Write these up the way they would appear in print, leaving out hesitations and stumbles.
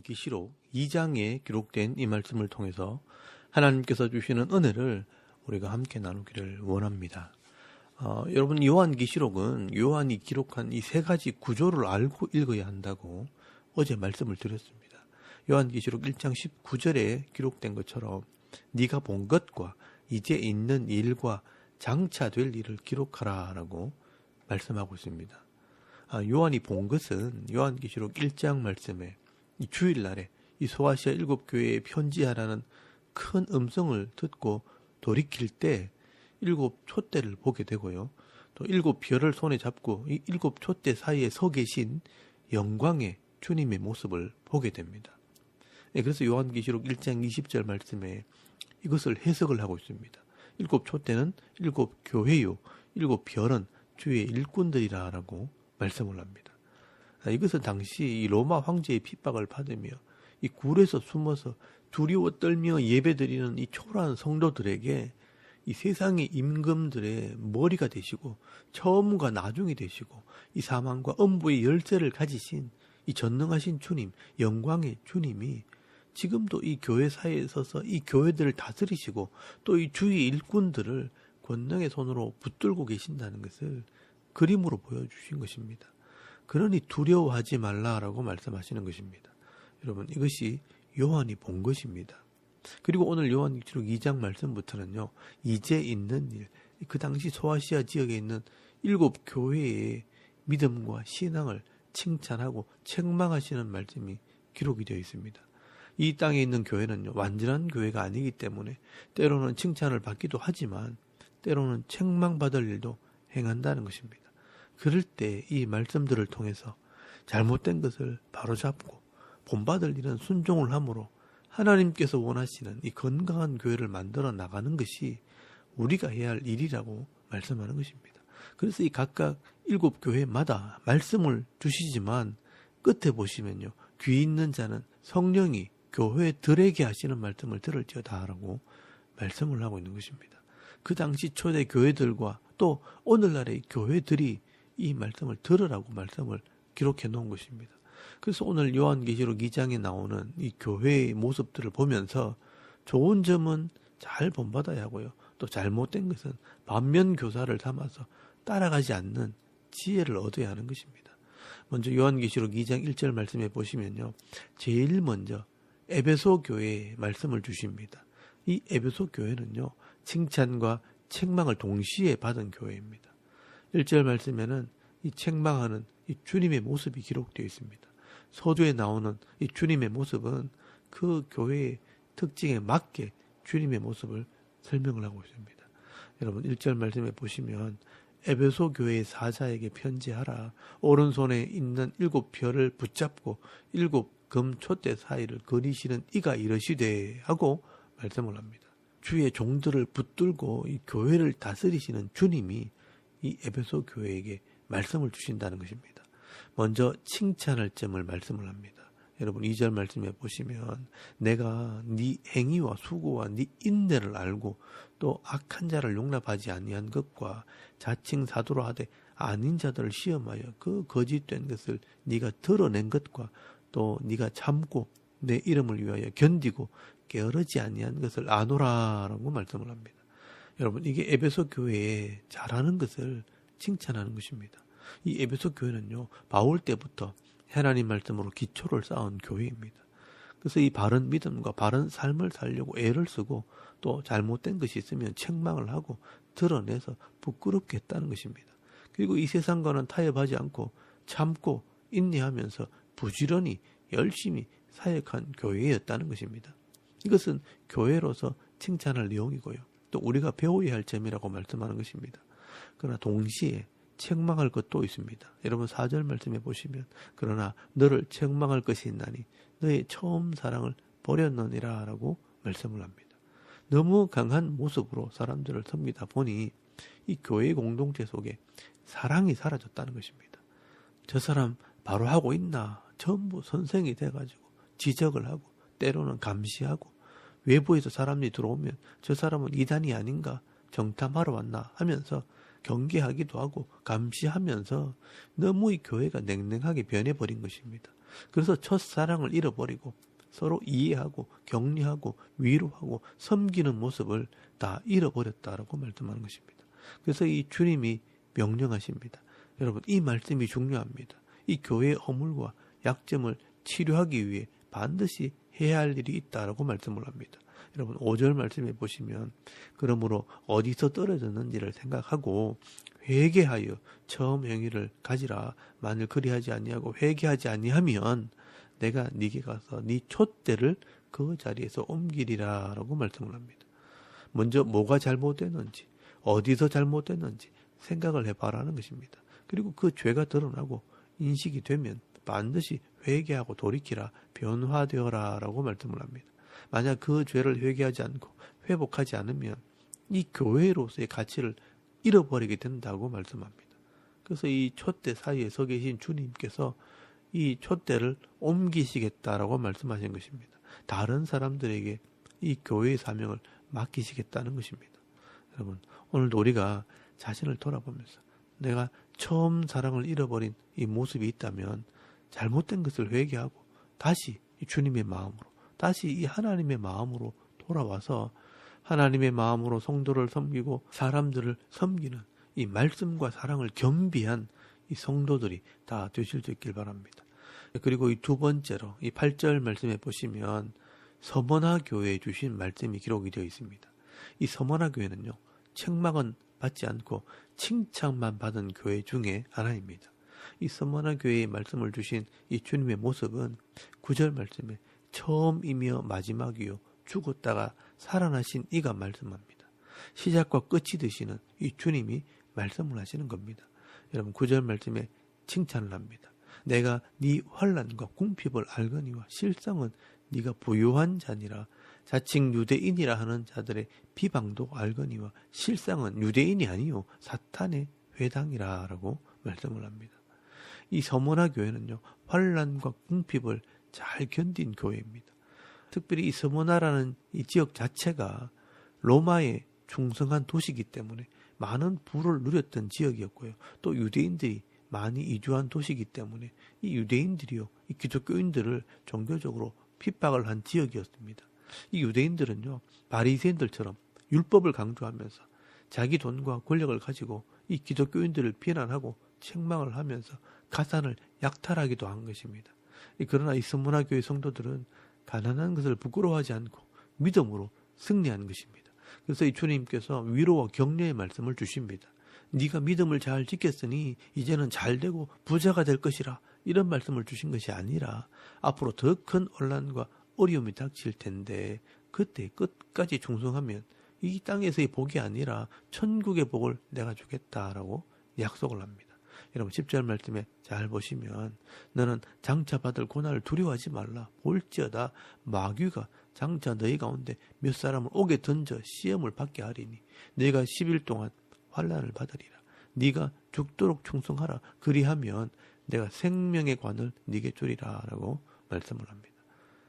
요한계시록 2장에 기록된 이 말씀을 통해서 하나님께서 주시는 은혜를 우리가 함께 나누기를 원합니다. 여러분, 요한계시록은 요한이 기록한 이 세 가지 구조를 알고 읽어야 한다고 어제 말씀을 드렸습니다. 요한계시록 1장 19절에 기록된 것처럼 네가 본 것과 이제 있는 일과 장차 될 일을 기록하라라고 말씀하고 있습니다. 요한이 본 것은 요한계시록 1장 말씀에 이 주일날에 이 소아시아 7교회에 편지하라는 큰 음성을 듣고 돌이킬 때 7촛대를 보게 되고요. 또 7별을 손에 잡고 이 7촛대 사이에 서 계신 영광의 주님의 모습을 보게 됩니다. 그래서 요한계시록 1장 20절 말씀에 이것을 해석을 하고 있습니다. 7촛대는 7교회요, 7별은 주의 일꾼들이라고 말씀을 합니다. 이것은 당시 이 로마 황제의 핍박을 받으며 이 굴에서 숨어서 두려워 떨며 예배드리는 이 초라한 성도들에게 이 세상의 임금들의 머리가 되시고 처음과 나중이 되시고 이 사망과 음부의 열쇠를 가지신 이 전능하신 주님, 영광의 주님이 지금도 이 교회 사이에 서서 이 교회들을 다스리시고 또 이 주의 일꾼들을 권능의 손으로 붙들고 계신다는 것을 그림으로 보여주신 것입니다. 그러니 두려워하지 말라라고 말씀하시는 것입니다. 여러분, 이것이 요한이 본 것입니다. 그리고 오늘 요한계시록 2장 말씀부터는요, 이제 있는 일, 그 당시 소아시아 지역에 있는 7교회의 믿음과 신앙을 칭찬하고 책망하시는 말씀이 기록이 되어 있습니다. 이 땅에 있는 교회는요, 완전한 교회가 아니기 때문에 때로는 칭찬을 받기도 하지만 때로는 책망받을 일도 행한다는 것입니다. 그럴 때 이 말씀들을 통해서 잘못된 것을 바로잡고 본받을 일은 순종을 함으로 하나님께서 원하시는 이 건강한 교회를 만들어 나가는 것이 우리가 해야 할 일이라고 말씀하는 것입니다. 그래서 이 각각 7교회마다 말씀을 주시지만 끝에 보시면요, 귀 있는 자는 성령이 교회들에게 하시는 말씀을 들을지어다라고 말씀을 하고 있는 것입니다. 그 당시 초대 교회들과 또 오늘날의 교회들이 이 말씀을 들으라고 말씀을 기록해 놓은 것입니다. 그래서 오늘 요한계시록 2장에 나오는 이 교회의 모습들을 보면서 좋은 점은 잘 본받아야 하고요. 또 잘못된 것은 반면교사를 삼아서 따라가지 않는 지혜를 얻어야 하는 것입니다. 먼저 요한계시록 2장 1절 말씀에 보시면요, 제일 먼저 에베소 교회에 말씀을 주십니다. 이 에베소 교회는요, 칭찬과 책망을 동시에 받은 교회입니다. 1절 말씀에는 이 책망하는 이 주님의 모습이 기록되어 있습니다. 서두에 나오는 이 주님의 모습은 그 교회의 특징에 맞게 주님의 모습을 설명을 하고 있습니다. 여러분, 1절 말씀에 보시면 에베소 교회의 사자에게 편지하라. 오른손에 있는 7별을 붙잡고 7금 촛대 사이를 거니시는 이가 이러시되 하고 말씀을 합니다. 주의 종들을 붙들고 이 교회를 다스리시는 주님이 이 에베소 교회에게 말씀을 주신다는 것입니다. 먼저 칭찬할 점을 말씀을 합니다. 여러분, 2절 말씀에 보시면 내가 네 행위와 수고와 네 인내를 알고 또 악한 자를 용납하지 아니한 것과 자칭 사도로 하되 아닌 자들을 시험하여 그 거짓된 것을 네가 드러낸 것과 또 네가 참고 내 이름을 위하여 견디고 게으르지 아니한 것을 아노라라고 말씀을 합니다. 여러분, 이게 에베소 교회에 잘하는 것을 칭찬하는 것입니다. 이 에베소 교회는요, 바울 때부터 하나님 말씀으로 기초를 쌓은 교회입니다. 그래서 이 바른 믿음과 바른 삶을 살려고 애를 쓰고 또 잘못된 것이 있으면 책망을 하고 드러내서 부끄럽게 했다는 것입니다. 그리고 이 세상과는 타협하지 않고 참고 인내하면서 부지런히 열심히 사역한 교회였다는 것입니다. 이것은 교회로서 칭찬할 내용이고요. 또 우리가 배워야 할 점이라고 말씀하는 것입니다. 그러나 동시에 책망할 것도 있습니다. 여러분, 4절 말씀해 보시면 그러나 너를 책망할 것이 있나니 너의 처음 사랑을 버렸느니라 라고 말씀을 합니다. 너무 강한 모습으로 사람들을 섬기다 보니 이 교회 공동체 속에 사랑이 사라졌다는 것입니다. 저 사람 바로 하고 있나 전부 선생이 돼가지고 지적을 하고 때로는 감시하고 외부에서 사람들이 들어오면 저 사람은 이단이 아닌가 정탐하러 왔나 하면서 경계하기도 하고 감시하면서 너무 이 교회가 냉랭하게 변해버린 것입니다. 그래서 첫사랑을 잃어버리고 서로 이해하고 격려하고 위로하고 섬기는 모습을 다 잃어버렸다라고 말씀하는 것입니다. 그래서 이 주님이 명령하십니다. 여러분, 이 말씀이 중요합니다. 이 교회의 허물과 약점을 치료하기 위해 반드시 해야 할 일이 있다라고 말씀을 합니다. 여러분, 5절 말씀해 보시면 그러므로 어디서 떨어졌는지를 생각하고 회개하여 처음 행위를 가지라. 만일 그리하지 아니하고 회개하지 아니하면 내가 네게 가서 네 촛대를 그 자리에서 옮기리라 라고 말씀을 합니다. 먼저 뭐가 잘못됐는지, 어디서 잘못됐는지 생각을 해봐라는 것입니다. 그리고 그 죄가 드러나고 인식이 되면 반드시 회개하고 돌이키라, 변화되어라 라고 말씀을 합니다. 만약 그 죄를 회개하지 않고 회복하지 않으면 이 교회로서의 가치를 잃어버리게 된다고 말씀합니다. 그래서 이 촛대 사이에 서 계신 주님께서 이 촛대를 옮기시겠다라고 말씀하신 것입니다. 다른 사람들에게 이 교회의 사명을 맡기시겠다는 것입니다. 여러분, 오늘도 우리가 자신을 돌아보면서 내가 처음 사랑을 잃어버린 이 모습이 있다면 잘못된 것을 회개하고 다시 이 주님의 마음으로, 다시 이 하나님의 마음으로 돌아와서 하나님의 마음으로 성도를 섬기고 사람들을 섬기는 이 말씀과 사랑을 겸비한 이 성도들이 다 되실 수 있길 바랍니다. 그리고 이 두 번째로 이 8절 말씀에 보시면 서머나 교회에 주신 말씀이 기록이 되어 있습니다. 이 서머나 교회는요, 책망은 받지 않고 칭찬만 받은 교회 중에 하나입니다. 이 서머나 교회에 말씀을 주신 이 주님의 모습은 9절 말씀에 처음이며 마지막이요 죽었다가 살아나신 이가 말씀합니다. 시작과 끝이 되시는 이 주님이 말씀을 하시는 겁니다. 여러분, 9절 말씀에 칭찬을 합니다. 내가 네 환난과 궁핍을 알거니와 실상은 네가 부유한 자니라. 자칭 유대인이라 하는 자들의 비방도 알거니와 실상은 유대인이 아니요 사탄의 회당이라 라고 말씀을 합니다. 이 서머나 교회는요, 환난과 궁핍을 잘 견딘 교회입니다. 특별히 이 서머나라는 이 지역 자체가 로마의 충성한 도시이기 때문에 많은 부를 누렸던 지역이었고요. 또 유대인들이 많이 이주한 도시이기 때문에 이 유대인들이요, 이 기독교인들을 종교적으로 핍박을 한 지역이었습니다. 이 유대인들은요, 바리새인들처럼 율법을 강조하면서 자기 돈과 권력을 가지고 이 기독교인들을 비난하고 책망을 하면서 가산을 약탈하기도 한 것입니다. 그러나 이 서머나 교회 성도들은 가난한 것을 부끄러워하지 않고 믿음으로 승리하는 것입니다. 그래서 이 주님께서 위로와 격려의 말씀을 주십니다. 네가 믿음을 잘 지켰으니 이제는 잘 되고 부자가 될 것이라, 이런 말씀을 주신 것이 아니라 앞으로 더 큰 혼란과 어려움이 닥칠 텐데 그때 끝까지 충성하면 이 땅에서의 복이 아니라 천국의 복을 내가 주겠다라고 약속을 합니다. 여러분, 10절 말씀에 잘 보시면 너는 장차 받을 고난을 두려워하지 말라. 볼지어다 마귀가 장차 너희 가운데 몇 사람을 옥에 던져 시험을 받게 하리니 네가 10일 동안 환난을 받으리라. 네가 죽도록 충성하라. 그리하면 내가 생명의 관을 네게 주리라 라고 말씀을 합니다.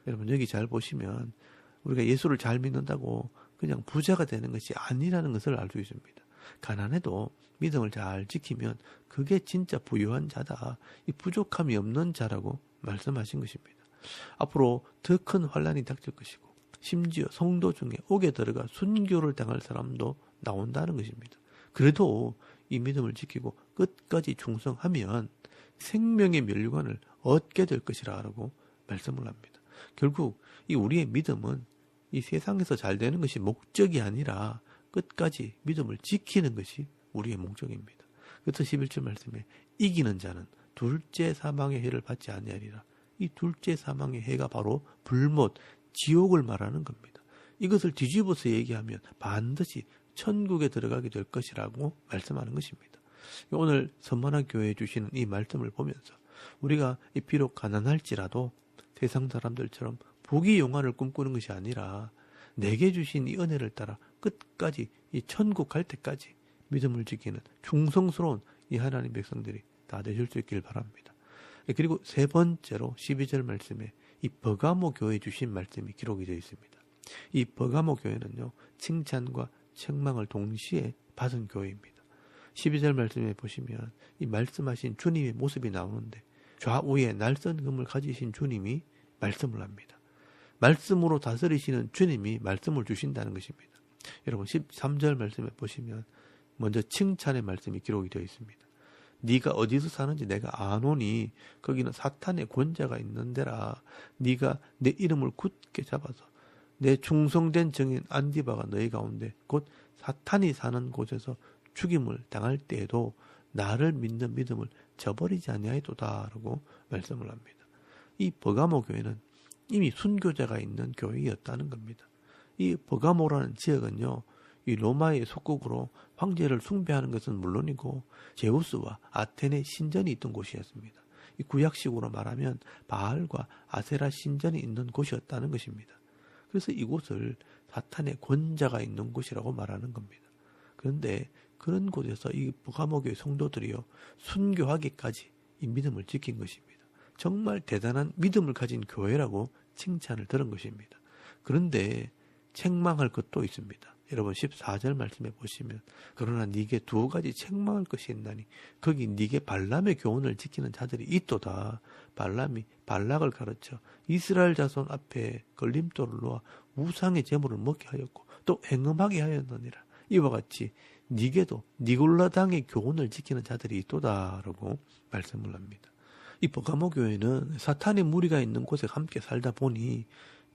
여러분, 여기 잘 보시면 우리가 예수를 잘 믿는다고 그냥 부자가 되는 것이 아니라는 것을 알 수 있습니다. 가난해도 믿음을 잘 지키면 그게 진짜 부유한 자다, 이 부족함이 없는 자라고 말씀하신 것입니다. 앞으로 더 큰 환난이 닥칠 것이고 심지어 성도 중에 옥에 들어가 순교를 당할 사람도 나온다는 것입니다. 그래도 이 믿음을 지키고 끝까지 충성하면 생명의 멸류관을 얻게 될 것이라고 말씀을 합니다. 결국 이 우리의 믿음은 이 세상에서 잘 되는 것이 목적이 아니라 끝까지 믿음을 지키는 것이 우리의 목적입니다. 그래서 11절 말씀에 이기는 자는 둘째 사망의 해를 받지 아니하리라. 이 둘째 사망의 해가 바로 불못, 지옥을 말하는 겁니다. 이것을 뒤집어서 얘기하면 반드시 천국에 들어가게 될 것이라고 말씀하는 것입니다. 오늘 선만화 교회에 주시는 이 말씀을 보면서 우리가 비록 가난할지라도 세상 사람들처럼 부귀 영화를 꿈꾸는 것이 아니라 내게 주신 이 은혜를 따라 끝까지 이 천국 갈 때까지 믿음을 지키는 충성스러운 이 하나님 백성들이 다 되실 수 있길 바랍니다. 그리고 세 번째로 12절 말씀에 이 버가모 교회에 주신 말씀이 기록이 되어 있습니다. 이 버가모 교회는요, 칭찬과 책망을 동시에 받은 교회입니다. 12절 말씀에 보시면 이 말씀하신 주님의 모습이 나오는데 좌우에 날선 검을 가지신 주님이 말씀을 합니다. 말씀으로 다스리시는 주님이 말씀을 주신다는 것입니다. 여러분 13절 말씀에 보시면 먼저 칭찬의 말씀이 기록이 되어 있습니다. 네가 어디서 사는지 내가 아노니 거기는 사탄의 권자가 있는 데라. 네가 내 이름을 굳게 잡아서 내 충성된 증인 안디바가 너희 가운데 곧 사탄이 사는 곳에서 죽임을 당할 때에도 나를 믿는 믿음을 저버리지 아니하였도다 라고 말씀을 합니다. 이 버가모 교회는 이미 순교자가 있는 교회였다는 겁니다. 이 버가모라는 지역은요, 이 로마의 속국으로 황제를 숭배하는 것은 물론이고 제우스와 아테네 신전이 있던 곳이었습니다. 이 구약식으로 말하면 바알과 아세라 신전이 있는 곳이었다는 것입니다. 그래서 이곳을 사탄의 권자가 있는 곳이라고 말하는 겁니다. 그런데 그런 곳에서 이 버가모교회 성도들이요, 순교하기까지 이 믿음을 지킨 것입니다. 정말 대단한 믿음을 가진 교회라고 칭찬을 들은 것입니다. 그런데 책망할 것도 있습니다. 여러분 14절 말씀에 보시면 그러나 네게 두 가지 책망할 것이 있나니 거기 네게 발람의 교훈을 지키는 자들이 있도다. 발람이 발락을 가르쳐 이스라엘 자손 앞에 걸림돌을 놓아 우상의 제물을 먹게 하였고 또 행음하게 하였느니라. 이와 같이 네게도 니골라당의 교훈을 지키는 자들이 있도다라고 말씀을 합니다. 이 버가모 교회는 사탄의 무리가 있는 곳에 함께 살다 보니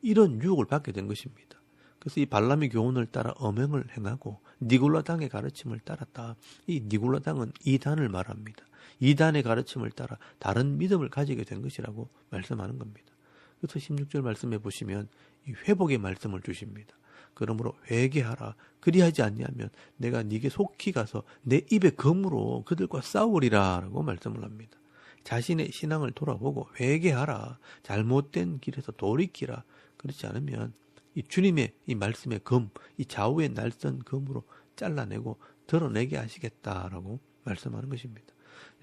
이런 유혹을 받게 된 것입니다. 그래서 이 발람의 교훈을 따라 엄행을 행하고 니골라당의 가르침을 따랐다. 이 니골라당은 이단을 말합니다. 이단의 가르침을 따라 다른 믿음을 가지게 된 것이라고 말씀하는 겁니다. 그래서 16절 말씀해 보시면 이 회복의 말씀을 주십니다. 그러므로 회개하라. 그리하지 아니하면 내가 네게 속히 가서 내 입의 검으로 그들과 싸우리라 라고 말씀을 합니다. 자신의 신앙을 돌아보고 회개하라. 잘못된 길에서 돌이키라. 그렇지 않으면 이 주님의 이 말씀의 검, 이 좌우의 날선 검으로 잘라내고 드러내게 하시겠다라고 말씀하는 것입니다.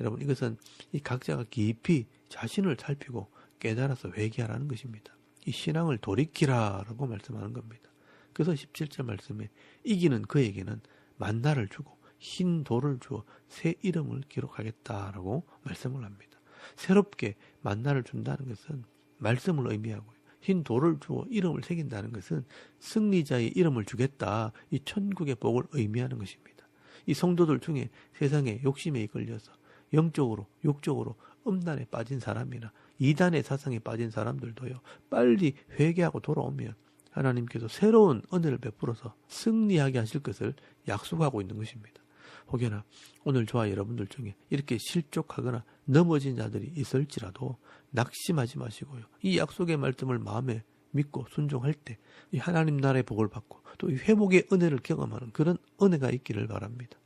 여러분 이것은 이 각자가 깊이 자신을 살피고 깨달아서 회개하라는 것입니다. 이 신앙을 돌이키라라고 말씀하는 겁니다. 그래서 17절 말씀에 이기는 그에게는 만나를 주고 흰 돌을 주어 새 이름을 기록하겠다라고 말씀을 합니다. 새롭게 만나를 준다는 것은 말씀을 의미하고요. 흰 돌을 주어 이름을 새긴다는 것은 승리자의 이름을 주겠다. 이 천국의 복을 의미하는 것입니다. 이 성도들 중에 세상의 욕심에 이끌려서 영적으로 육적으로 음란에 빠진 사람이나 이단의 사상에 빠진 사람들도요. 빨리 회개하고 돌아오면 하나님께서 새로운 은혜를 베풀어서 승리하게 하실 것을 약속하고 있는 것입니다. 혹여나 오늘 저와 여러분들 중에 이렇게 실족하거나 넘어진 자들이 있을지라도 낙심하지 마시고요. 이 약속의 말씀을 마음에 믿고 순종할 때 이 하나님 나라의 복을 받고 또 이 회복의 은혜를 경험하는 그런 은혜가 있기를 바랍니다.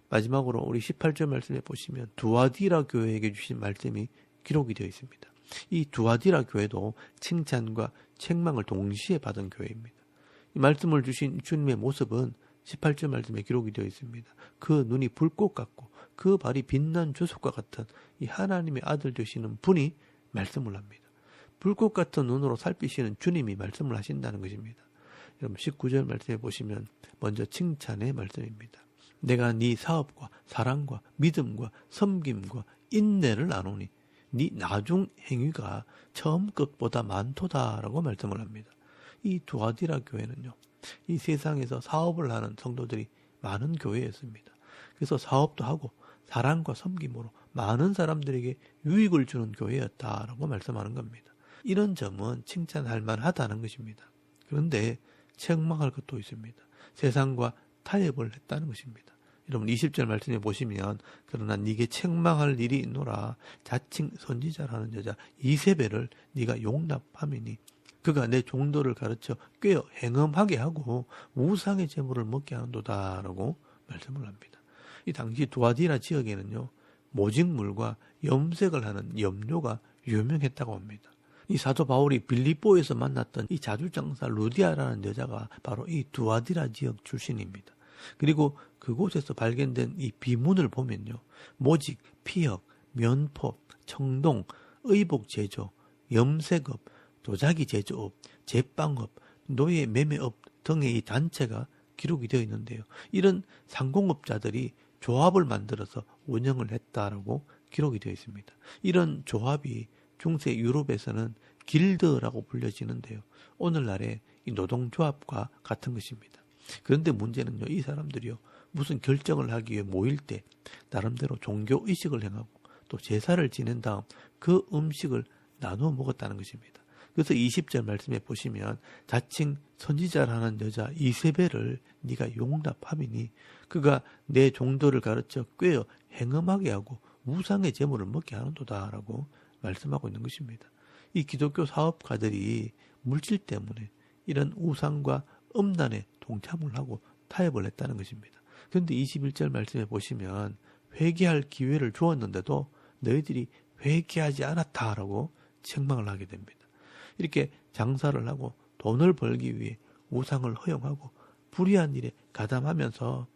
마지막으로 우리 18절 말씀에 보시면 두아디라 교회에게 주신 말씀이 기록이 되어 있습니다. 이 두아디라 교회도 칭찬과 책망을 동시에 받은 교회입니다. 이 말씀을 주신 주님의 모습은 18절 말씀에 기록이 되어 있습니다. 그 눈이 불꽃 같고 그 발이 빛난 주석과 같은 이 하나님의 아들 되시는 분이 말씀을 합니다. 불꽃 같은 눈으로 살피시는 주님이 말씀을 하신다는 것입니다. 여러분 19절 말씀에 보시면 먼저 칭찬의 말씀입니다. 내가 네 사업과 사랑과 믿음과 섬김과 인내를 아노니 네 나중 행위가 처음 것보다 많도다라고 말씀을 합니다. 이 두아디라 교회는요. 이 세상에서 사업을 하는 성도들이 많은 교회였습니다. 그래서 사업도 하고 사랑과 섬김으로 많은 사람들에게 유익을 주는 교회였다라고 말씀하는 겁니다. 이런 점은 칭찬할 만하다는 것입니다. 그런데 책망할 것도 있습니다. 세상과 타협을 했다는 것입니다. 여러분 20절 말씀에 보시면 그러나 네게 책망할 일이 있노라. 자칭 선지자라는 여자 이세벨을 네가 용납함이니 그가 내 종도를 가르쳐 꿰어 행음하게 하고 우상의 제물을 먹게 하는도다라고 말씀을 합니다. 이 당시 두아디라 지역에는요. 모직물과 염색을 하는 염료가 유명했다고 합니다. 이 사도 바울이 빌립보에서 만났던 이 자주장사 루디아라는 여자가 바로 이 두아디라 지역 출신입니다. 그리고 그곳에서 발견된 이 비문을 보면요. 모직, 피역, 면포, 청동, 의복 제조, 염색업, 도자기 제조업, 제빵업, 노예 매매업 등의 이 단체가 기록이 되어 있는데요. 이런 상공업자들이 조합을 만들어서 운영을 했다라고 기록이 되어 있습니다. 이런 조합이 중세 유럽에서는 길드라고 불려지는데요. 오늘날의 이 노동조합과 같은 것입니다. 그런데 문제는요, 이 사람들이요, 무슨 결정을 하기 위해 모일 때 나름대로 종교 의식을 행하고 또 제사를 지낸 다음 그 음식을 나누어 먹었다는 것입니다. 그래서 20절 말씀에 보시면 자칭 선지자라는 여자 이세벨을 네가 용납함이니 그가 내 종도를 가르쳐 꿰어 행음하게 하고 우상의 제물을 먹게 하는도다라고 말씀하고 있는 것입니다. 이 기독교 사업가들이 물질 때문에 이런 우상과 음란에 동참을 하고 타협을 했다는 것입니다. 그런데 21절 말씀에 보시면 회개할 기회를 주었는데도 너희들이 회개하지 않았다라고 책망을 하게 됩니다. 이렇게 장사를 하고 돈을 벌기 위해 우상을 허용하고 불의한 일에 가담하면서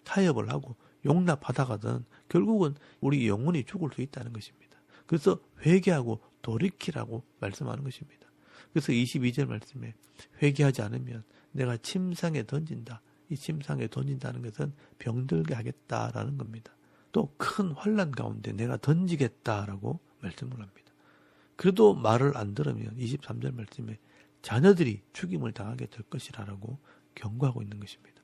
타협을 하고 용납하다가는 결국은 우리 영혼이 죽을 수 있다는 것입니다. 그래서 회개하고 돌이키라고 말씀하는 것입니다. 그래서 22절 말씀에 회개하지 않으면 내가 침상에 던진다. 이 침상에 던진다는 것은 병들게 하겠다라는 겁니다. 또 큰 환난 가운데 내가 던지겠다라고 말씀을 합니다. 그래도 말을 안 들으면 23절 말씀에 자녀들이 죽임을 당하게 될 것이라고 경고하고 있는 것입니다.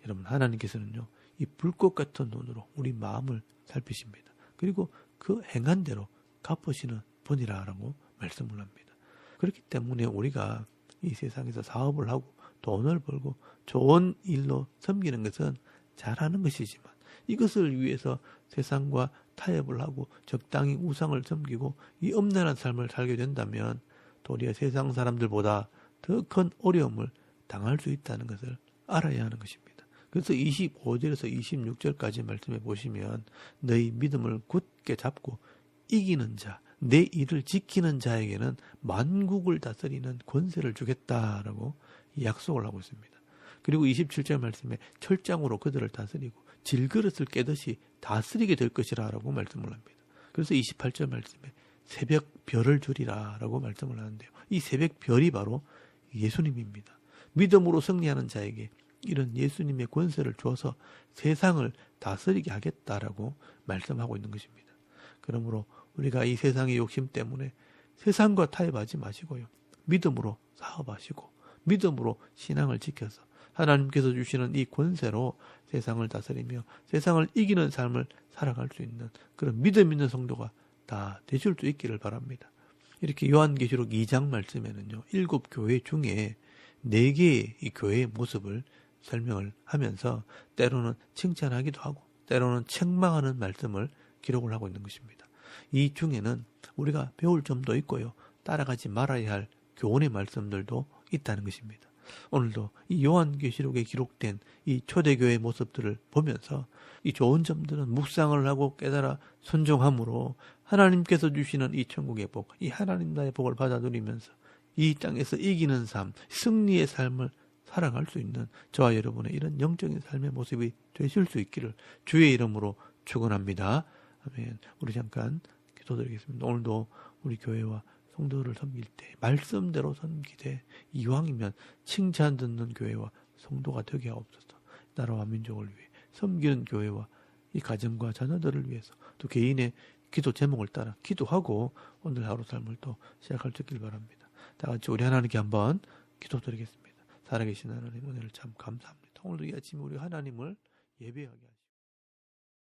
여러분, 하나님께서는요, 이 불꽃 같은 눈으로 우리 마음을 살피십니다. 그리고 그 행한 대로 갚으시는 분이라고 말씀을 합니다. 그렇기 때문에 우리가 이 세상에서 사업을 하고 돈을 벌고 좋은 일로 섬기는 것은 잘하는 것이지만 이것을 위해서 세상과 타협을 하고 적당히 우상을 섬기고 이 엄란한 삶을 살게 된다면 도리어 세상 사람들보다 더 큰 어려움을 당할 수 있다는 것을 알아야 하는 것입니다. 그래서 25절에서 26절까지 말씀해 보시면 너희 믿음을 굳게 잡고 이기는 자, 내 일을 지키는 자에게는 만국을 다스리는 권세를 주겠다라고 약속을 하고 있습니다. 그리고 27절 말씀에 철장으로 그들을 다스리고 질그릇을 깨듯이 다스리게 될 것이라고 말씀을 합니다. 그래서 28절 말씀에 새벽 별을 주리라 라고 말씀을 하는데요. 이 새벽 별이 바로 예수님입니다. 믿음으로 승리하는 자에게 이런 예수님의 권세를 주어서 세상을 다스리게 하겠다라고 말씀하고 있는 것입니다. 그러므로 우리가 이 세상의 욕심 때문에 세상과 타협하지 마시고요. 믿음으로 사업하시고 믿음으로 신앙을 지켜서 하나님께서 주시는 이 권세로 세상을 다스리며 세상을 이기는 삶을 살아갈 수 있는 그런 믿음 있는 성도가 다 되실 수 있기를 바랍니다. 이렇게 요한계시록 2장 말씀에는요, 7교회 중에 4개의 이 교회의 모습을 설명을 하면서 때로는 칭찬하기도 하고 때로는 책망하는 말씀을 기록을 하고 있는 것입니다. 이 중에는 우리가 배울 점도 있고요, 따라가지 말아야 할 교훈의 말씀들도 있다는 것입니다. 오늘도 이 요한계시록에 기록된 이 초대교회의 모습들을 보면서 이 좋은 점들은 묵상을 하고 깨달아 순종함으로 하나님께서 주시는 이 천국의 복, 이 하나님 나라의 복을 받아 누리면서 이 땅에서 이기는 삶, 승리의 삶을 살아갈 수 있는 저와 여러분의 이런 영적인 삶의 모습이 되실 수 있기를 주의 이름으로 축원합니다. 아멘. 우리 잠깐 기도드리겠습니다. 오늘도 우리 교회와 성도를 섬길 때 말씀대로 섬기되 이왕이면 칭찬 듣는 교회와 성도가 되게 하옵소서. 나라와 민족을 위해 섬기는 교회와 이 가정과 자녀들을 위해서 또 개인의 기도 제목을 따라 기도하고 오늘 하루 삶을 또 시작할 수 있길 바랍니다. 다 같이 우리 하나님께 한번 기도드리겠습니다. 살아계신 하나님, 은혜를 참 감사합니다. 오늘도 이 아침에 우리 하나님을 예배하게 하시옵소서.